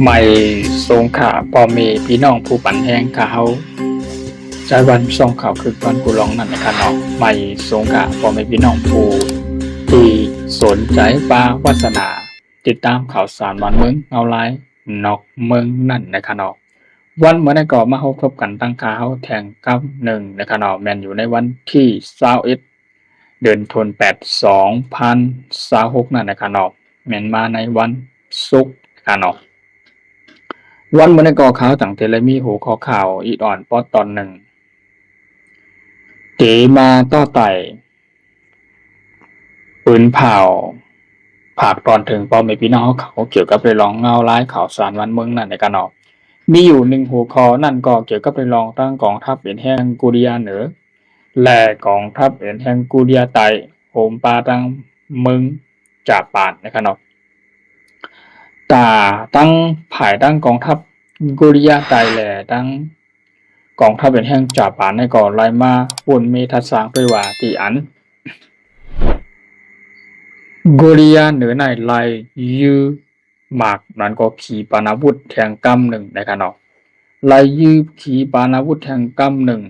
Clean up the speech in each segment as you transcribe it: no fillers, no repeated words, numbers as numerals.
ไม่สงขาพ่อแม่พี่น้องผู้ปันแห้งเขาใจวันส่งข่าวคือตอนกูร้องนั่นนะคะเนาะไม่สงขาพ่อแม่พี่น้องผู้ที่สนใจปลาวาสนาติดตามข่าวสารวันเมืองเอาไลน์นอกเมืองนั่นนะคะเนาะวันเมื่อได้ก่อมาพบกันตั้งข่าวแทง91นะคะเนาะแมนอยู่ในวันที่21เดือนธันวาคม2026นั่นนะคะเนาะแมนมาในวันศุกร์ค่ะเนาะวันเมื่อได้ก่อข่าวต่างเทเลมีหูข้อข่าวอีดอ่อนปอตอนหนึ่งเตมาต้อไต่ปืนเผาผากตอนถึงพ่อแม่พี่น้องเขาเกี่ยวกับไปลองเงาร้ายข่าวสารวันเมืองนั่นในกันเนาะมีอยู่หนึ่งหัวข้อนั่นก็เกี่ยวกับไปลองตั้งกองทัพเอ็นแห่งกูเรียเหนือและกองทัพเอ็นแห่งกูเรียใต้โหมปาตั้งเมืองจากป่านในกันเนาะตาตั้งผายตั้งกองทัพกูเรียใต้แหล่ตั้งกองทัพเอ็นแห่งจากป่านในก่อไล่มาปุ่นเมทัสสางไปว่าตีอันกูเรียเหนือในไลยือหมากนั้นก็ขี่ปานาวุธแทงกำหนึ่งนะครับเนาะไลยือขี่ปานาวุธแทงกำหนึ่ง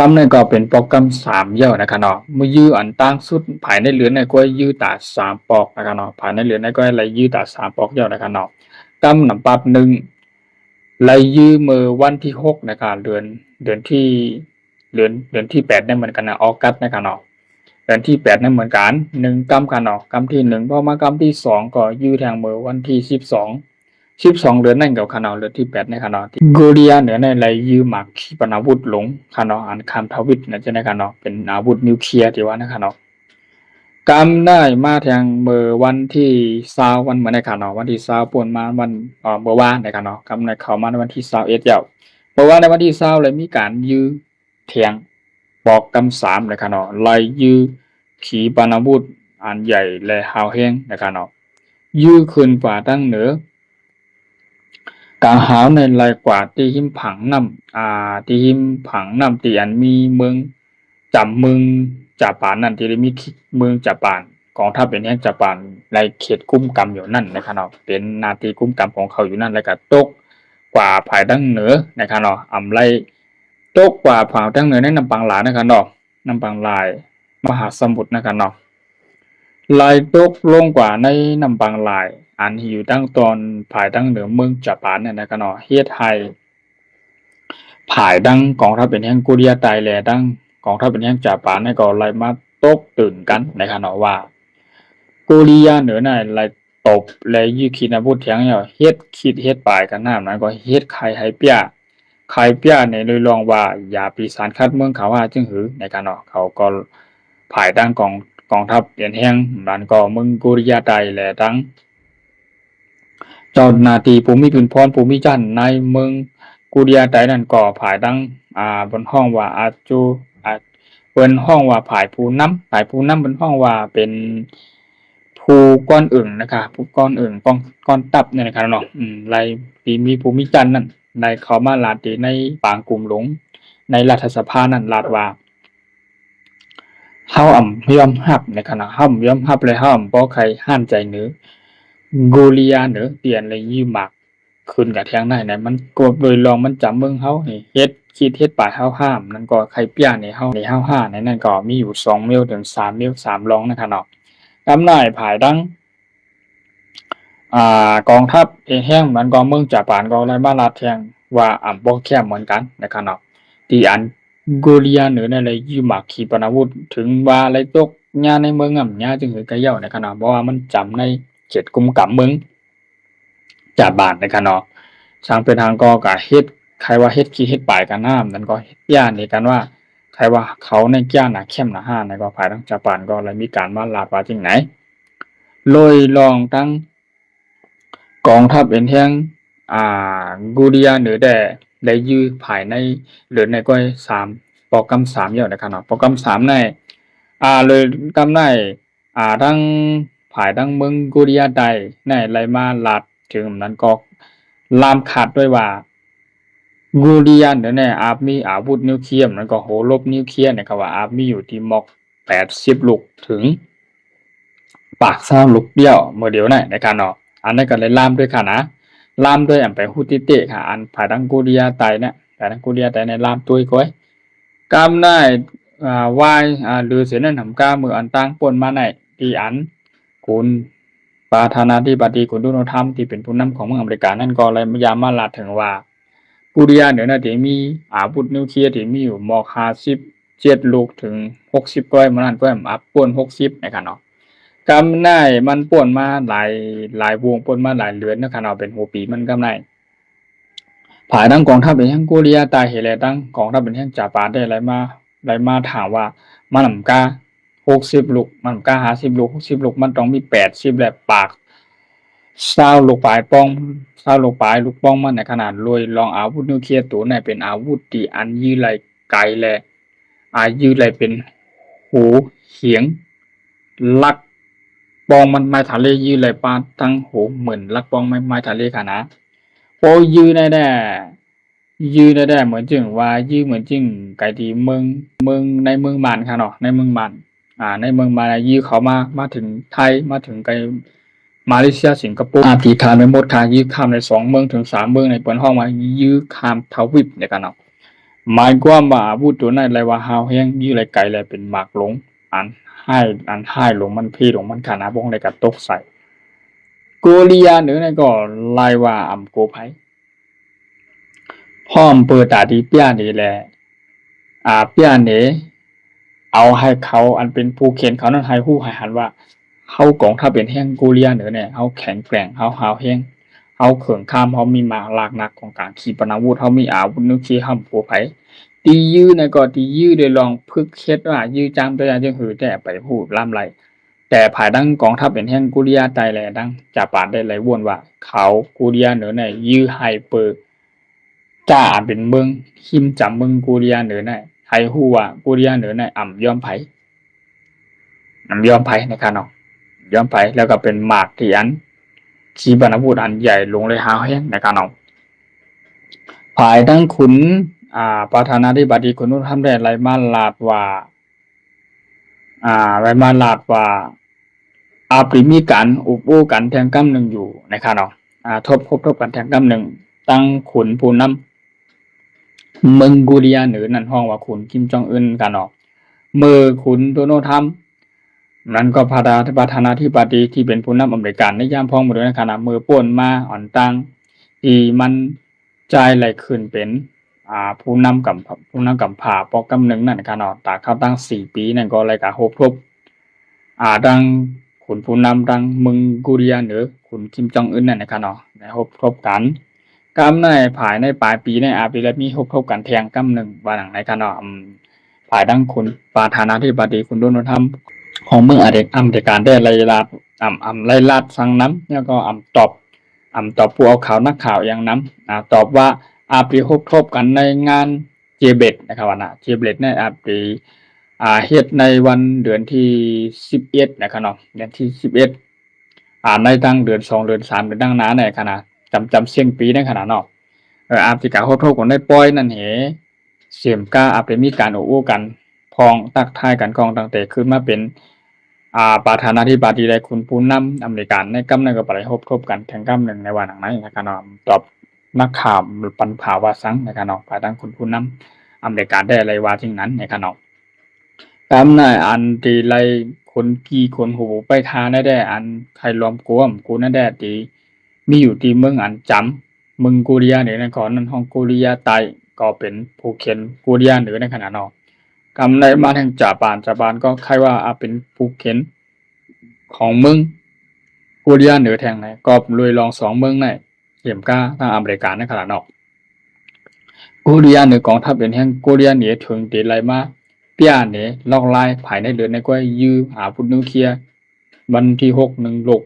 กำนั้นก็เป็นปอกกำ3เยี่ยวนะครับเนาะเมื่อยืออันตั้งสุดภายในเหลือในก็ยือตา3ปอกนะครับเนาะภายในเหลือในก็ไลยือตา3ปอกเยี่ยวนะครับเนาะกำนำปับ1ไลยือมือวันที่6นะครับเดือนที่8ได้เหมือนกันนะออกัสนะครับเนาะเดือนที่8นั่นเหมือนกัน1กำกันเนาะกำที่1พอมากำที่2ก็ยื้อแทงมือวันที่12เดือนนั่นกับคานาเดือนที่8ในคานาที่กูเรียเหนือในไรยื้อหมักขีปนาวุธหลงคานาอันคามทวิตนะจะในคานาเป็นอาวุธนิวเคลียร์ที่ว่านะคานา กำได้มาแทงเมื่อวันที่20วันเมื่อในคานาวันที่20ป่วนมาวันเมื่อวานในคานากำในเข้ามาในวันที่21เจ้าเมื่อวานในวันที่20เลยมีการยื้อแทงปอกกำ3ในคานาไล่ยื้อขีปนาวุธอันใหญ่และหาวแห้งในคานายื้อขึ้นฝ่าตั้งเหนือกางหาวในลายกว่าที่หิมผังน้ำที่หิมผังน้ำตีอันมีเมืองจำเมืองจับปานนั่นที่ได้มีเมืองจับปานกองทัพเป็นแห่งจับปานในเขตกุ้มกำอยู่นั่นนะครับเนาะเป็นนาทีกุ้มกำของเขาอยู่นั่นแล้วก็ตกกว่าภายดั้งเหนือนะครับเนาะอำไรตกกว่าภายดั้งเหนือในน้ำปังหลายนะครับเนาะน้ำปังลายมหาสมุทรนะครับเนาะลายตกลงกว่าในน้ำปังลายอันที่อยู่ตั้งตอนภายตั้งเหนือเมืองจับปานเนี่ยนะครับเนาะเฮ็ดให้ภายดังกองทัพเป็นแห่งกุเรียตายแลดังกองทัพเป็นแห่งจับปานในก็ไล่มาตกตื่นกันนะครับเนาะว่ากุเรียเหนือในไล่ตบและยื้อขีดอาวุธแทงเนี่ยเฮ็ดคิดเฮ็ดปลายกันน้ำนั้นก็เฮ็ดไข่ให้เปียไข่เปียในเลยลองว่าอย่าปีศาจคัดเมืองเขาว่าจึงหือนะครับเนาะเขาก็ภายดังกองทัพเป็นแห่งนั้นก็เมืองกุเรียตายแลดังเจ้าหน้าที่ภูมิพินพรภูมิจันทร์ในเมืองกูเรียไตนั่นก่อผายดังบนห้องว่าอาจูเปิ้นห้องว่าผายผู้น้ำบนห้องว่าเป็นผู้ก้อนอึ่งนะคะผู้ก้อนอึ่งก้อนตับเนี่ยนะครับเนาะไรที่มีภูมิจันทร์นั่นในเขามาลาตีในปางกลุ่มหลงในรัฐสภานั่นลาดว่าเฮายอมรับในขณะเฮายอมรับเลยเฮาบ่ใครห้ามใจหรือกูเรียหรือเปลี่ยนเลยยืมหมักขึ้นกับแทงได้ไหนมันกดโดยลองมันจำเมืองเฮานี่เฮ็ดคิดเฮ็ดปลายเฮาห้ามนั่นก็ใครเปี้ยในเฮาในเฮา5ในนั่นก็มีอยู่2เมลถึง3เมล3รองนะครับเนาะกำหน่ายภายดังกองทัพแห้งมันก็เมืองจากปานก็ไล่มาลาดแทงว่าบ่แค่เหมือนกันนะครับเนาะที่อันกูเรียหรือในไรยืมหมักขีปนาวุธถึงว่าไรตกญาในเมืองญาจึงหือกะเย่านะครับเนาะเพราะว่ามันจำในเขตกุมกำเมืองจากบ้านนะครับเนาะทางเป็นทางก็กะเฮ็ดใครว่าเฮ็ดขี้เฮ็ดปลายกันน้ำนั่นก็เฮ็ดย่านนี่กันว่าใครว่าเขาในย่านน่ะเข้มน่ะห้าในก็ภายทางจากบ้านก็เลยมีการมาลาดว่าจังไหนโดยลองตั้งกองทัพเป็นแห่งกูเรียหรือได้ยื้อภายในหรือในก็3ปอกำ3อยู่นะครับเนาะปอกำ3ในเลยกำได้ทั้งภายทั้งเมืองกูเรียใดในไหลมาลาดถึงนั้นก็ลามขาดด้วยว่ากูเรียเดี๋ยวนี้มีอาวุธนิวเคลียร์นั้นก็โหลบนิวเคลียร์เนี่ยครับว่ามีอยู่ที่ม็อก80ลูกถึงปาก20ลูกเดียวเมื่อเดียวนั่นนะครับเนาะ อันนั้นก็เลยล่ามด้วยค่ะนะล่ามด้วยอันไปฮูติเตะค่ะอันภายดังกูเรียไตเนี่ยภายดังกูเรียไตในล่ามตุ้ยก้อยกำได้วายหรือเสียนั่นทำก้ามืออันตั้งป่นมาในที่อันคุณประธานาธิบดีคุณโดนัลด์ทรัมป์ที่เป็นผู้นำของเมืองอเมริกานั่นก็เลยพยายามมาลาดถึงว่ากูเรียเหนือน่ะที่มีอาวุธนิวเคลียร์ที่มีอยู่มอก57ลูกถึง60ก้อยมันนั่นก็อัพป่น60นะครับเนาะกำได้มันป่นมาหลายวงป่นมาหลายเดือนนะครับเนาะเป็นหัวปีมันกำได้ภายดังกองทัพเป็นแห่งกูเรียตายเหตุแลดังกองทัพเป็นแห่งจาปาได้อะไรมาถามว่ามันนำกา60ลูกมันนำกา50ลูก60ลูกมันต้องมี80และปาก20ลูกปลายป้อง20ลูกปลายลูกป้องมันในขนาดรวยลองอาวุธนิวเคลียร์ตัวไหนเป็นอาวุธที่อันยื้อไหลไกลและยื้อไหลเป็นหูเหียงลักปองมันไม้ทะเลยื้อไหลปานทั้งหูเหมือนลักปองไม้ทะเลค่ะนะโอ้ยื้อได้เหมือนจึงว่ายื้อเหมือนจึงไกลที่เมืองในเมืองมานค่ะเนาะในเมืองมานในเมืองมานยื้อเขามาถึงไทยมาถึงไกลมาเลเซียสิงคโปร์ที่ข้ามไปหมดค่ะยื้อข้ามใน2เมืองถึง3เมืองในเปิ้นห้องว่ายื้อข้ามทวีปเนี่ยกันเนาะหมายความว่าอาวุธตัวนั้นเลยว่าฮาวแฮงยื้อไหลไกลเลยเป็นหมากหลงอันให้หลงมันพี่หลงมันขานะบ่งในกระตกใส่โกเลียเหนือในก็ลายว่าอำโกไผพร้อมเปิดตาดีเปียนี่แหละเปียนี่เอาให้เขาอันเป็นผู้เขียนเขานั้นให้ฮู้ให้หันว่าเฮากองทัพเป็นแห่งโกเลียเหนือเนี่ยเฮาแข็งแกร่งเฮาฮาวแฮงเฮาเขิงข้ามเฮามีมาลากนักของการขีปนาวุธเฮามีอาวุธนิวเคลียร์ห้ำโกไผตียื้อในก็ตียื้อได้ลองพึกเฮ็ดว่ายื้อจามตัวอย่างจึงหือแต่ไปพูดล่ำไรแต่ภายดังกองทัพเป็นแห่งกุริยาไตแลดังจะปาดได้ไหลวนว่าเขากุริยาเหนือในยื้อไฮเปอร์จ้าเป็นเมืองหิมจำเมืองกุริยาเหนือในไฮฮู้ว่ากุริยาเหนือในอ่ำยอมไผนะครับเนาะยอมไผแล้วก็เป็นหมากที่อันขีปนาวุธอันใหญ่ลงเลยหาแห้งนะครับเนาะภายดังขุนประธานาธิบดีคุณนุทำได้ไรมาลาดว่าไรมาลาดว่าปีมีการอุบอู้กันแทงกํหนึ่งอยู่นะครับเนาะทบกันแทงกํหนึ่งตั้งขุนผู้นำเมืองกูเรียเหนือนั่นห้องว่าขุนคิมจองอึนกันเนาะเมื่อขุนโดนัลด์ทรัมป์นั้นก็ประธานาธิบดีที่เป็นผู้นำอเมริกันในยามพ้องมาด้วยนะขณะมือป่นมาอ่อนตังที่มันจ่ายไหลขึ้นเป็นผู้นำกับผ่าปอกำหนึ่งนั่นค่ะเนาะตาเข้าตั้ง4ปีนั่นก็เลยก็ฮบทบดังขุนผู้นำดังเมืองกูเรียเหนือขุนคิมจองอึนนั่นนะคะเนาะได้ฮบทบกันกำในภายในปลายปีในปีแล้วมีฮบทบกันแทงกำหนึ่งว่าหนังในค่ะเนาะภายดังขุนประธานาธิบดีคุณโดนัลด์ทรัมป์ของเมืองอเมริกันได้ไล่ลาดสั่งน้ำแล้วก็ตอบผู้เอาข่าวนักข่าวอย่างน้ำตอบว่าไปฮบทบกันในงานเจเบตนะครับว่านะเจเบตเนี่ยไปเฮ็ดในวันเดือนที่11นะครับเนาะเดือนที่11ในตั้งเดือน2เดือน3เดือนดังหน้าในขณะจำเสียงปีในขณะเนาะสิกาฮบทบกันได้ปล่อยนั่นเหเสียมกาไปมีการโอ้กันพองตักทายกันกองตั้งแต่ขึ้นมาเป็นประธานาธิบดีได้คุณผู้นำอเมริกันในกำนั้นก็ไปฮบทบกันแทงกำหนึ่งในวันหนังนั้นนะครับเนาะตอบนักข่าวปันผ่าว่าสังนะครับเนาะภายดังคุณผู้นำอเมริกันได้อะไรว่าทิ้งนั้นนะครับเนาะกำนั้นอันที่ไล่คนกี่คนหูไปทาได้อันใครล้อมกวมกูนั่นได้ที่มีอยู่ที่เมืองอันจำเมืองกูเรียเนี่ยนะก่อนนั้นห้องกูเรียใต้ก็เป็นผู้เขียนกูเรียเหนือในขณะเนาะกำไรมาทางจาปานก็ใครว่าเป็นผู้เขียนของเมืองกูเรียเหนือแทงไหนก็ลุยลอง2เมืองในเข็มก้าทางอเมริกาในขณะเนาะกูเรียเหนือกองทัพเป็นแห่งกูเรียเหนือถึงตีไรมาเปียเหนือลอกลายภายในเดือนในก็ยื้อหาพุทธนิวเคลียร์วันที่6 1โลก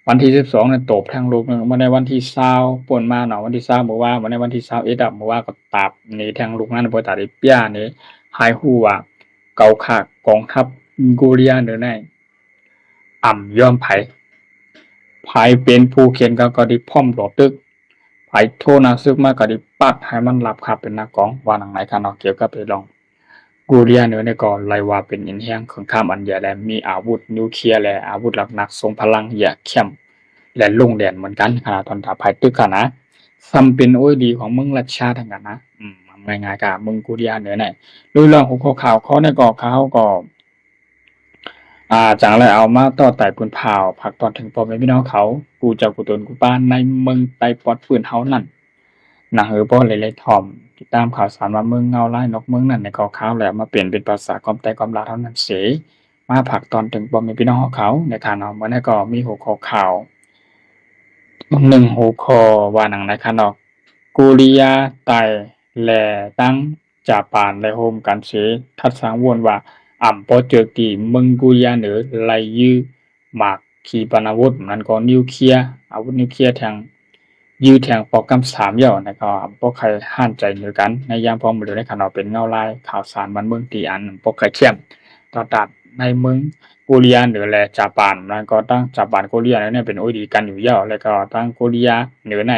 วันที่12เนี่ยตบทางโลกนึงมาในวันที่20ป่นมาเนาะวันที่20บอกว่ามาในวันที่21บอกว่าก็ตาบหนีทางลูกนั้นบ่ตาได้เปียนี่หายฮู้ว่าเก่าขากกองทัพกูเรียเหนือในยอมไผเป็นผู้เขียนก็ได้พร้อมหลอตึกไผโทนาซึกมาก็ได้ปักให้มันรับครับเป็นนักกองว่าหนังไหนค่ะเนาะเกี่ยวกับไปลองกูเรียเหนือในก็ไล่ว่าเป็นอินแฮงของข้ามอันใหญ่และมีอาวุธนิวเคลียร์และอาวุธหลักๆทรงพลังอย่าเข้ม และลงแดนเหมือนกันขนาดตอนถ้าภายตึกนะซ้ำเป็นโอ้ยดีของเมืองรัชชาทั้งกันนะง่ายๆกะเมืองกุริยาเหนือไหนโดยเรื่องของข่าวเขาในก่อเขาก็จังเลยเอามาต่อไต่ปืนเผาผักตอนถึงพ่อแม่พี่น้องเขากูเจ้ากูตนกูป้านในเมืองไต้ปอดปืนเฮานั่นนะบ่เลยถ่อมติดตามข่าวสารว่าเมืองเงาลายนกเมืองนั่นในข่าวๆแล้วมาเปลี่ยนเป็นภาษาความใต้ความลาวเท่านั้นเสียมาผักตอนถึงพ่อแม่พี่น้องเขาในฐานะเมื่อนั้นก็มีหัวข้อข่าว1หัวข้อว่าหนังในคะเนาะกุริยาไต้แลตั้งจาปานและโฮมกันเสทัดสังวนว่าพอเจอกี่เมืองกุริยาเหนือไล่ยื้อหมากขีปนาวุธนั้นก็นิวเคลียร์อาวุธนิวเคลียร์ทางยื้อแทงปอกำ3ย่อนะครับบ่ใครห้านใจเหนือกันในยามพร้อมบ่ได้ในขณะเป็นเงาลายข่าวสารบ้านเมืองที่อันบ่ใครเข้มต่อตัดในเมืองกุริยาเหนือและจาปานนั้นก็ตั้งจาปานกุริยาเนี่ยเป็นโอ้ดีกันอยู่แล้วแล้วก็ตั้งกุริยาเหนือใน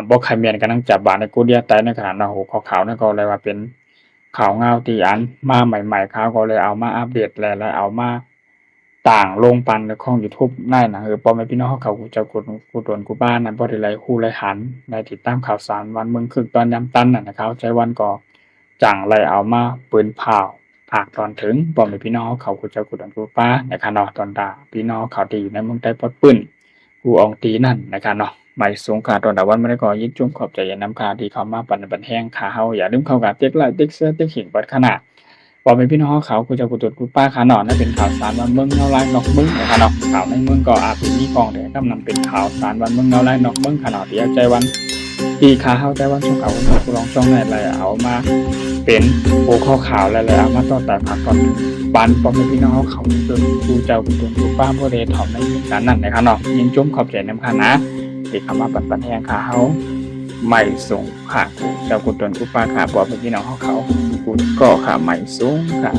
บ่ใครแม่นกันทั้งจาปานในกุริยาใต้ในขณะนั้นโอ้ขาวๆนั่นก็เลยว่าเป็นข่าวเงาที่อันมาใหม่ๆเขาก็เลยเอามาอัปเดตแล้วเอามาต่างลงปันในของ YouTube ได้นะพ่อแม่พี่น้องเขากูจะกูตนกูบ้านนั้นบ่ได้ไล่คู่ไล่หันได้ติดตามข่าวสารวันเมืองคึกตอนยามตันนั่นนะครับใจวันก็จังไล่เอามาปืนเผาภาคตอนถึงพ่อแม่พี่น้องเขากูจะกูตนกูป้านะครับเนาะตอนดาพี่น้องเขาที่อยู่ในเมืองใต้ปอดปื้นกูอองตีนั่นนะครับเนาะไม่สงขาตอนดาวันไม่ได้ก็ยินจุ่มขอบใจอย่านำค่าที่เข้ามาปันแห้งขาเฮาอย่าลืมเข้ากับติ๊กไลค์ติ๊กแชร์ติ๊กหินเบิดขนาดพ่อแม่พี่น้องเขากูจะกูตนกูป้าขาเนาะนั่นเป็นข่าวสารวันเมืองเงาลายนอกเมืองนะครับเนาะข่าวในเมืองก็อาจสิมีกองแต่กำลังเป็นข่าวสารวันเมืองเงาลายนอกเมืองขนาดที่เอาใจวันที่ขาเฮาใจวันช่องเขากูลองช่องไหนอะไรเอามาเป็นหัวข้อข่าวแล้วเอามาต่อแต่ผักก่อนปันพ่อแม่พี่น้องเขาจนกูเจ้ากูตนกูป้าบ่ได้ถ่อมในการนั้นนะครับเนาะยินจุ่มขอบใจนำค่านะที่เข้ามาปันแห้งขาเฮาไม่สูงค่ะกูเจ้ากูตนกูป้าค่ะพ่อแม่พี่น้องเขากูก็ค่ะไม่สูงค่ะ